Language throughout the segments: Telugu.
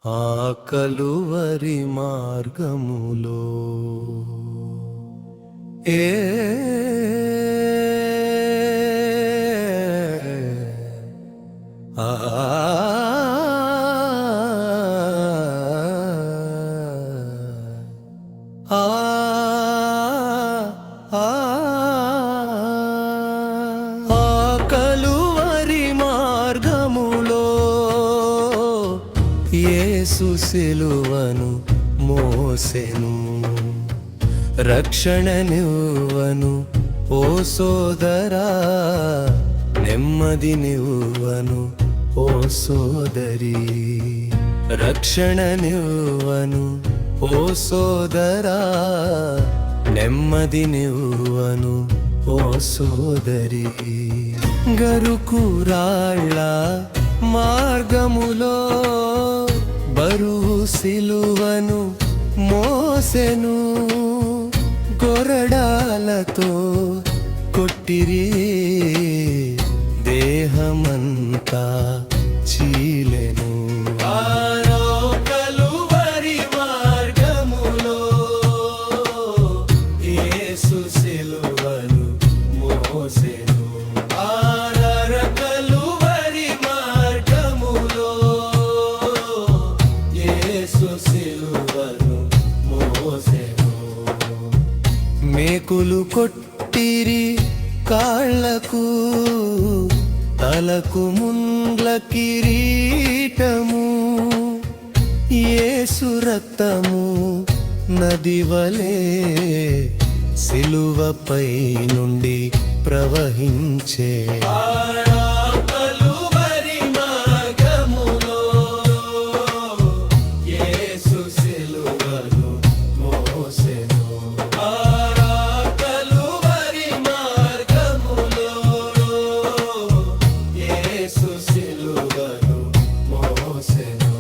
ఆ కలువరి మార్గములో ఆ కలువరి మార్గములో యేసు సిలువను మోసెను, రక్షణనివ్వను ఓ సోదరా, నెమ్మదినివ్వను ఓ సోదరి. రక్షణనివ్వను ఓ సోదరా, నెమ్మదినివ్వను ఓ సోదరి. గరుకురాళ్ళ మార్గములో బరువు సిలువను మోసెను, కొరడాలతో కొట్టిరి, దేహమంతా చీలెను. కలువరి మార్గములో యేసు సిలువను మోసెను. కలువరి మార్గములో యేసు సిలువను మోసెను. మేకులు కొట్టిరి కాళ్ళకు, తలకు ముండ్ల కిరీటము, యేసు రక్తము నదివలే సిలువపై నుండి ప్రవహించే. కలువరి మార్గములో యేసు సిలువను మోసెను. కలువరి మార్గములో యేసు సిలువను మోసెను.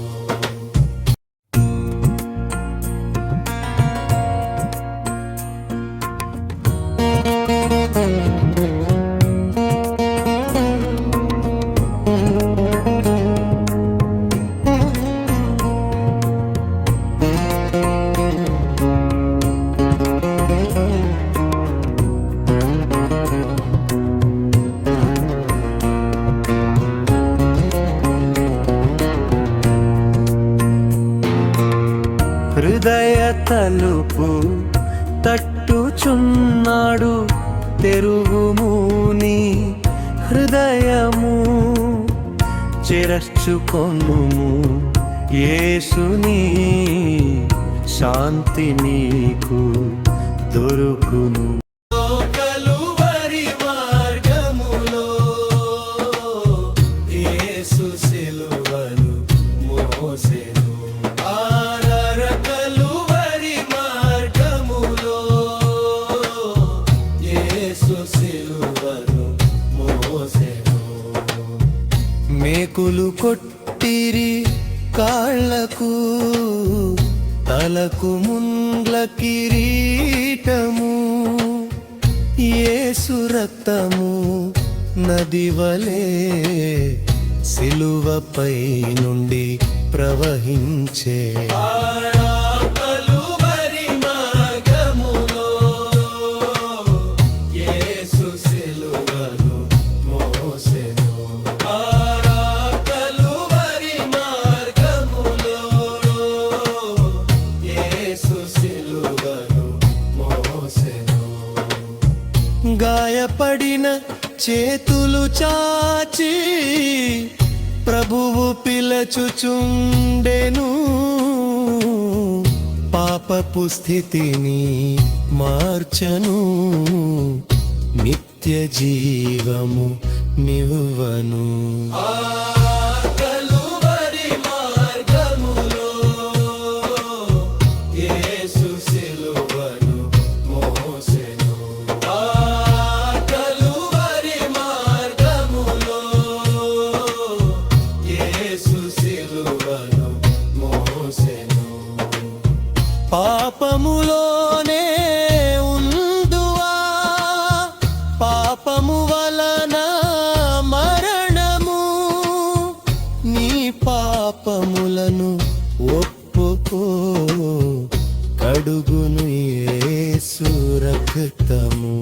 హృదయ తలుపు తట్టుచున్నాడు, తెరువుము నీ హృదయము, చేర్చుకొనుము యేసుని, శాంతి నీకు దొరుకును. కలువరి మార్గములో యేసు సిలువను మోసెను. కలువరి మార్గములో యేసు సిలువను మోసెను. మేకులు కొట్టిరి కాళ్ళకు, తలకు ముండ్ల కిరీటము, యేసు రక్తము నదివలే సిలువపై నుండి ప్రవహించే. కలువరి మార్గములో యేసు సిలువను మోసెను. కలువరి మార్గములో యేసు సిలువను మోసెను. గాయపడిన చేతులు చాచి ప్రభువు పిలచుచుండెను, పాపపు స్థితిని మార్చను, నిత్య జీవము నివ్వను. కలువరి మార్గములో యేసు సిలువను మోసెను. కలువరి మార్గములో యేసు సిలువను మోసెను. పాపములోనే ఉందువా, పాపము వలన మరణము, నీ పాపములను ఒప్పుకో కడుగును యేసు రక్తము.